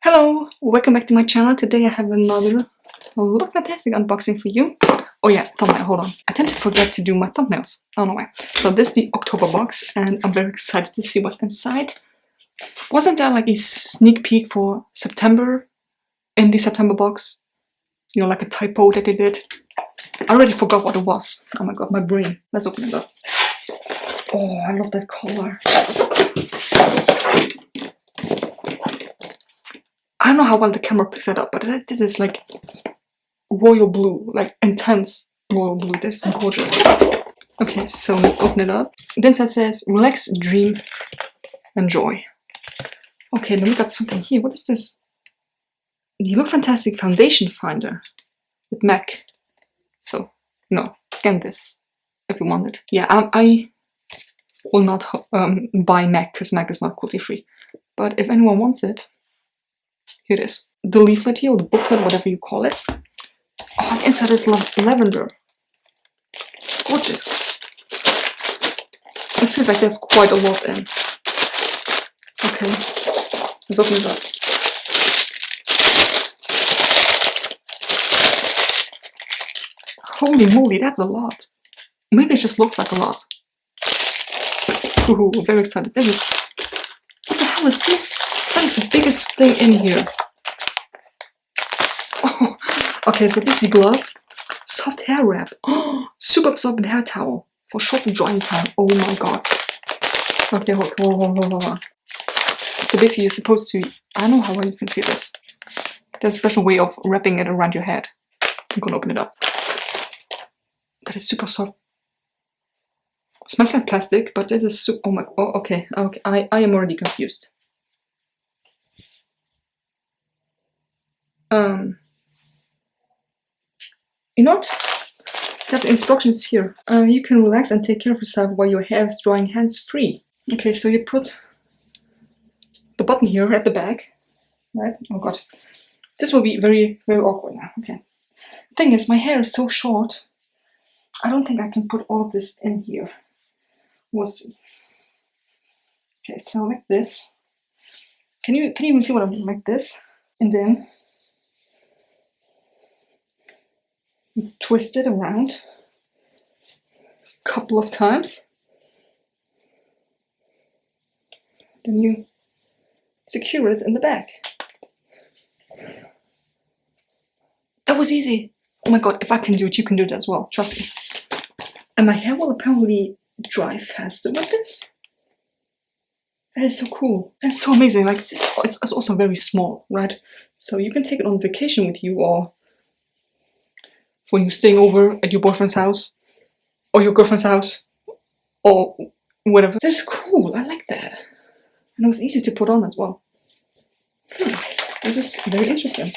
Hello, welcome back to my channel. Today I have another LookFantastic unboxing for you. Oh yeah, thumbnail, hold on. I tend to forget to do my thumbnails. I don't know why. So this is the October box and I'm very excited to see what's inside. Wasn't there like a sneak peek for September in the September box? You know, like a typo that they did? I already forgot what it was. Oh my god, my brain. Let's open it up. Oh, I love that color. I don't know how well the camera picks it up, but this is like royal blue, like intense royal blue. This is gorgeous. Okay, so let's open it up. Then it says, relax, dream, enjoy. Okay, then we got something here. What is this? The LookFantastic Foundation Finder with MAC. So, no, scan this if you want it. Yeah, I will not buy MAC because MAC is not cruelty free. But if anyone wants it, here it is. The leaflet here, or the booklet, whatever you call it. Oh, the inside is lavender. It's gorgeous. It feels like there's quite a lot in. Okay, let's open it up. Holy moly, that's a lot. Maybe it just looks like a lot. Ooh, very excited. This is... What the hell is this? That is the biggest thing in here. Oh, okay, so this is the glove. Soft hair wrap. Oh, super absorbent hair towel for short drying time. Oh my god. Okay, hold on. So basically you're supposed to... I don't know how well you can see this. There's a special way of wrapping it around your head. I'm gonna open it up. That is super soft. It smells like plastic, but this is super... Oh my... Oh, okay. I am already confused. You know what? They have the instructions here. You can relax and take care of yourself while your hair is drying hands-free. Okay, so you put the button here at the back, right? Oh god. This will be very, very awkward now. Okay. The thing is, my hair is so short, I don't think I can put all of this in here. We'll see. Okay, so like this. Can you even see what I'm doing? Like this? And then you twist it around a couple of times. Then you secure it in the back. That was easy. Oh my god, if I can do it, you can do it as well. Trust me. And my hair will apparently dry faster with this. That is so cool. That's so amazing. Like, this is also very small, right? So you can take it on vacation with you, or when you're staying over at your boyfriend's house, or your girlfriend's house, or whatever. This is cool. I like that. And it was easy to put on as well. This is very interesting.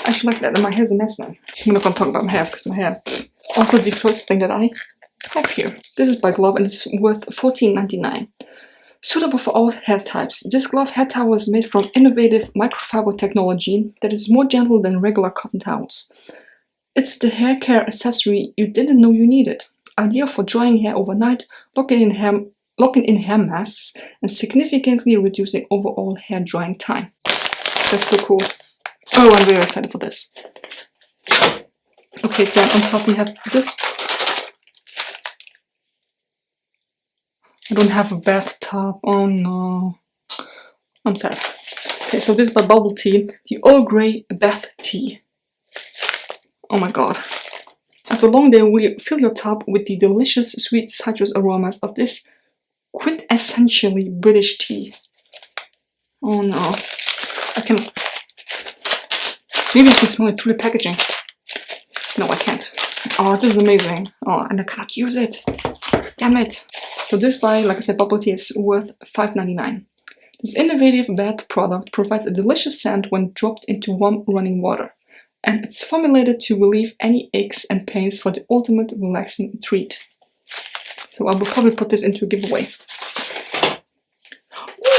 I should like that. And my hair's a mess now. I'm not gonna talk about my hair because my hair. Also, the first thing that I have here. This is by Glove and it's worth $14.99. Suitable for all hair types. This glove hair towel is made from innovative microfiber technology that is more gentle than regular cotton towels. It's the hair care accessory you didn't know you needed. Ideal for drying hair overnight, locking in hair masks, and significantly reducing overall hair drying time. That's so cool. Oh, I'm very excited for this. Okay, then on top we have this. I don't have a bathtub. Oh no. I'm sad. Okay, so this is by Bubble Tea, the Earl Grey Bath Tea. Oh my god. After a long day, we fill your tub with the delicious sweet citrus aromas of this quintessentially British tea. Oh no. I can... Maybe I can smell it through the packaging. No, I can't. Oh, this is amazing. Oh, and I cannot use it. Damn it. So this by, like I said, Bubble Tea is worth $5.99. This innovative bath product provides a delicious scent when dropped into warm running water. And it's formulated to relieve any aches and pains for the ultimate relaxing treat. So I will probably put this into a giveaway.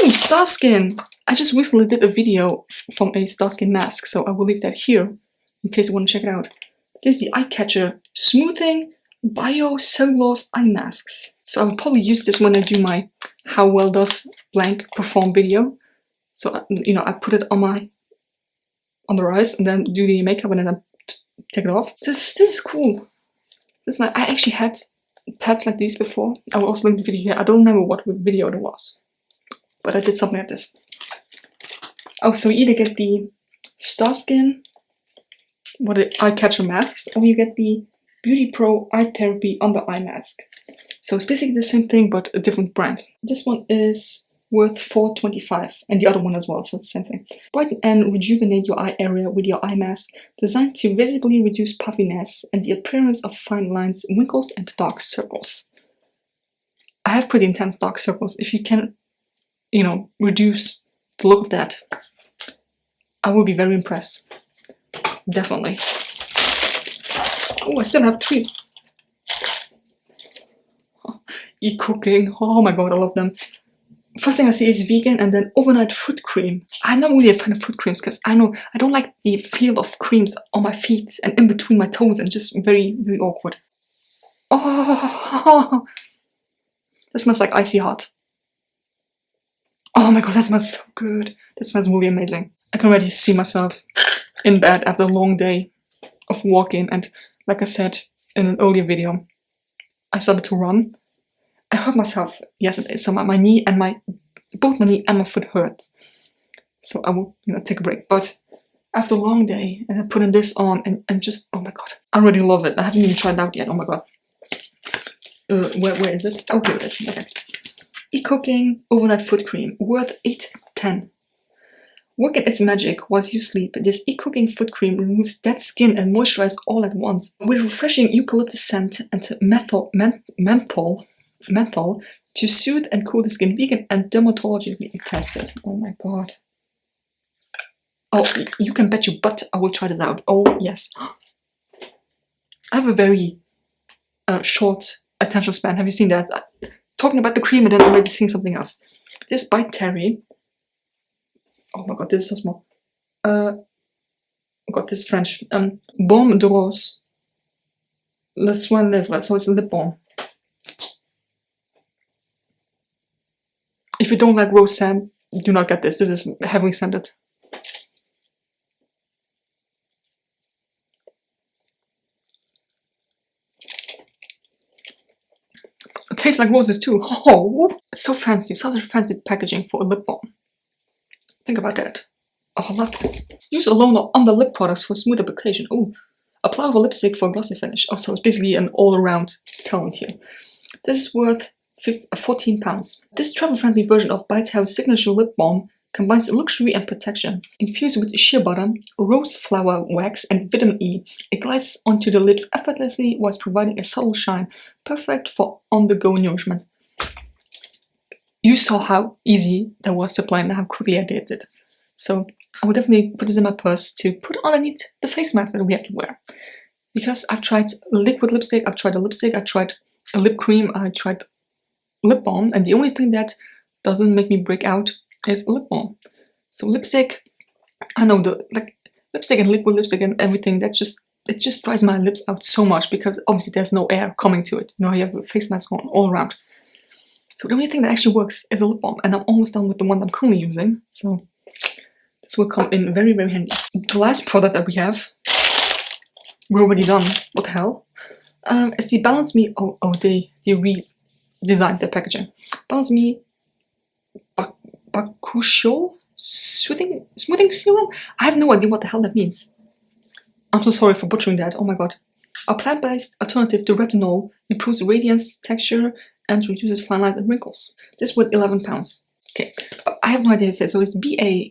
Ooh, Starskin! I just recently did a video from a Starskin mask, so I will leave that here in case you want to check it out. This is the Eye Catcher Smoothing Bio Cellulose Eye Masks. So I will probably use this when I do my How Well Does Blank Perform video. So, you know, I put it on my under eyes and then do the makeup and then take it off. This is cool. This is nice. I actually had pads like these before. I will also link the video here. I don't remember what video it was, but I did something like this. Oh, so you either get the Star Skin, what the eye catcher masks, or you get the Beauty Pro Eye Therapy Under Eye Mask. So it's basically the same thing, but a different brand. This one is worth $4.25, and the other one as well, so it's the same thing. Brighten and rejuvenate your eye area with your eye mask, designed to visibly reduce puffiness and the appearance of fine lines, wrinkles, and dark circles. I have pretty intense dark circles. If you can, you know, reduce the look of that, I will be very impressed. Definitely. Oh, I still have 3. Oh, e-cooking. Oh my god, I love them. First thing I see is vegan, and then overnight foot cream. I'm not really a fan of foot creams because I know I don't like the feel of creams on my feet and in between my toes, and just very, very awkward. Oh, that smells like icy hot. Oh my god, that smells so good. That smells really amazing. I can already see myself in bed after a long day of walking, and like I said in an earlier video, I started to run. I hurt myself yesterday, so my knee and both my knee and my foot hurt. So I will, you know, take a break. But after a long day, and I put in this on, and just, oh my god, I already love it. I haven't even tried it out yet. Oh my god. Where is it? Oh, here it is. Okay. E-cooking overnight foot cream, worth $8.10. Working its magic whilst you sleep, this e-cooking foot cream removes dead skin and moisturizes all at once. With refreshing eucalyptus scent and menthol to soothe and cool the skin, vegan and dermatologically tested. Oh my god. Oh, you can bet your butt I will try this out. Oh yes. I have a very short attention span. Have you seen that? Talking about the cream and then already seeing something else. This by Terry. Oh my god, this is so small. Oh god, this is French. Balm de Rose. Le Soin Lèvres. So it's a lip balm. If you don't like rose scent, do not get this. This is heavily scented. It tastes like roses too. Oh, it's so fancy. Such a fancy packaging for a lip balm. Think about that. Oh, I love this. Use alone or on the lip products for smooth application. Oh, apply over lipstick for a glossy finish. Oh, so it's basically an all-around talent here. This is worth £14. This travel-friendly version of Bite House signature lip balm combines luxury and protection. Infused with shea butter, rose flower wax, and vitamin E, it glides onto the lips effortlessly whilst providing a subtle shine, perfect for on-the-go nourishment. You saw how easy that was to apply and how quickly I did it. So I will definitely put this in my purse to put underneath the face mask that we have to wear. Because I've tried liquid lipstick, I've tried a lipstick, I've tried a lip cream, I tried lip balm, and the only thing that doesn't make me break out is lip balm. So lipstick, I know lipstick and liquid lipstick and everything, it just dries my lips out so much because obviously there's no air coming to it. You know, you have a face mask on all around. So the only thing that actually works is a lip balm, and I'm almost done with the one I'm currently using. So this will come in very, very handy. The last product that we have, we're already done. What the hell? Is the Balance Me. Oh, they redesigned their packaging. Balance Me Bakushol smoothing serum. I have no idea what the hell that means. I'm so sorry for butchering that. Oh my god. A plant-based alternative to retinol, improves radiance, texture, and reduces fine lines and wrinkles. This was £11. Okay, I have no idea what it says. So it's BAKACHIOL.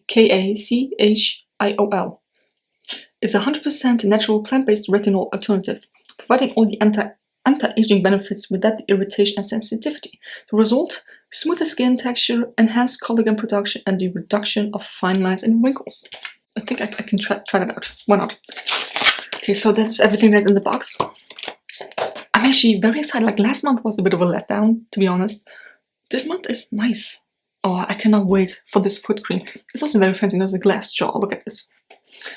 It's a 100% natural plant-based retinol alternative, providing all the anti-aging benefits without the irritation and sensitivity. The result: smoother skin texture, enhanced collagen production, and the reduction of fine lines and wrinkles. I think I can try that out. Why not? Okay, so that's everything that's in the box. I'm actually very excited. Like last month was a bit of a letdown, to be honest. This month is nice. Oh, I cannot wait for this foot cream. It's also very fancy. There's a glass jar. Look at this.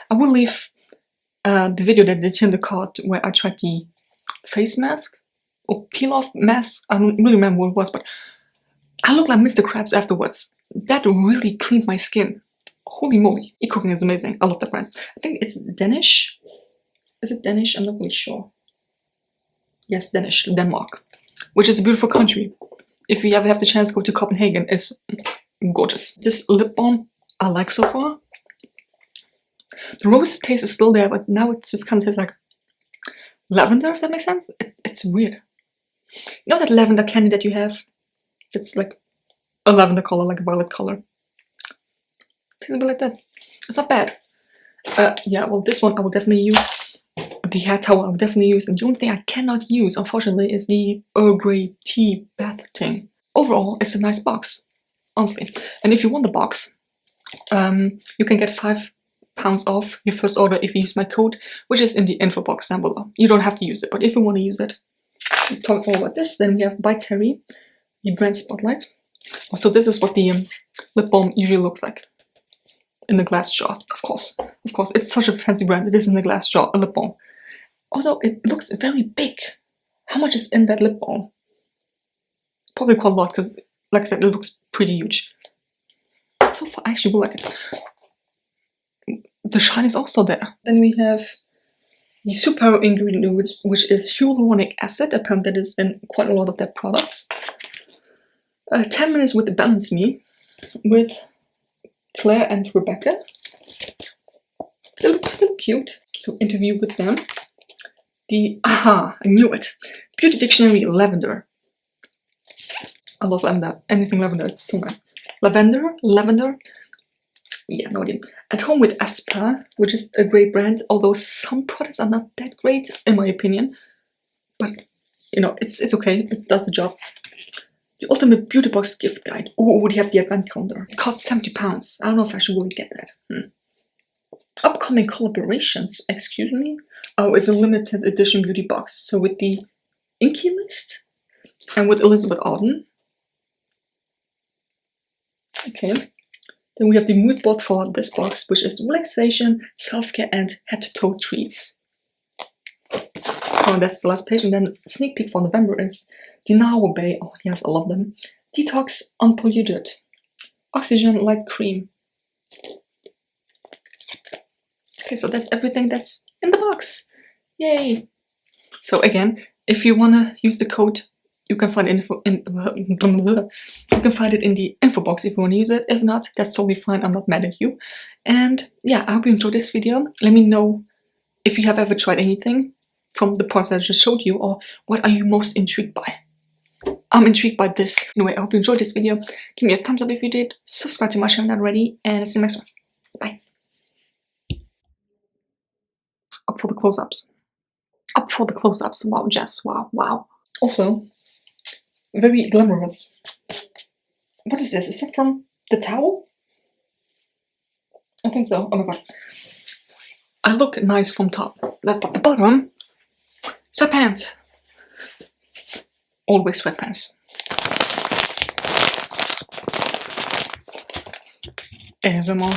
I will leave the video that they in the card where I tried the face mask or peel-off mask. I don't really remember what it was, but I look like Mr. Krabs afterwards. That really cleaned my skin. Holy moly, e-cooking is amazing. I love that brand. I think it's Danish. Is it Danish? I'm not really sure. Yes, Danish, Denmark, which is a beautiful country. If you ever have the chance to go to Copenhagen, it's gorgeous. This lip balm I like so far. The rose taste is still there, but now it just kind of tastes like lavender, if that makes sense. It's weird. You know that lavender candy that you have? It's like a lavender color, like a violet color. Tastes a bit like that. It's not bad. Yeah, well, this one I will definitely use. The hair towel I will definitely use. And the only thing I cannot use, unfortunately, is the Earl Grey tea bath thing. Overall, it's a nice box, honestly. And if you want the box, you can get £5 off your first order if you use my code, which is in the info box down below. You don't have to use it, but if you want to use it, we talk all about this. Then we have by Terry, the brand Spotlight. So this is what the lip balm usually looks like in the glass jar. Of course, it's such a fancy brand. It is in the glass jar, a lip balm. Also, it looks very big. How much is in that lip balm? Probably quite a lot, because, like I said, it looks pretty huge. So far, I actually will like it. The shine is also there. Then we have the super ingredient, which is hyaluronic acid. Apparently, that is in quite a lot of their products. 10 minutes with the Balance Me, with Claire and Rebecca. They look cute. So, interview with them. I knew it. Beauty Dictionary Lavender. I love lavender. Anything lavender is so nice. Lavender? Yeah, no idea. At Home with Aspa, which is a great brand, although some products are not that great, in my opinion. But, you know, it's okay. It does the job. The Ultimate Beauty Box Gift Guide. Oh, they have the advent calendar. It costs £70. I don't know if I should really get that. Upcoming collaborations, excuse me. Oh, it's a limited edition beauty box. So with the Inky List and with Elizabeth Arden. Okay. Then we have the mood board for this box, which is relaxation, self-care, and head-to-toe treats. Oh, that's the last page. And then sneak peek for November is the Now Bay. Oh, yes, I love them. Detox Unpolluted. Oxygen Light Cream. Okay, so that's everything that's in the box. Yay! So again, if you wanna use the code, you can find it in the info box if you want to use it. If not, that's totally fine. I'm not mad at you. And yeah, I hope you enjoyed this video. Let me know if you have ever tried anything from the parts I just showed you, or what are you most intrigued by. I'm intrigued by this. Anyway, I hope you enjoyed this video. Give me a thumbs up if you did. Subscribe to my channel if not already, and see you next one. Bye. Up for the close-ups. Up for the close-ups. Wow, Jess. Wow. Also, very glamorous. What is this? Is that from the towel? I think so. Oh my god. I look nice from top. But the bottom, sweatpants. Always sweatpants. ASMR.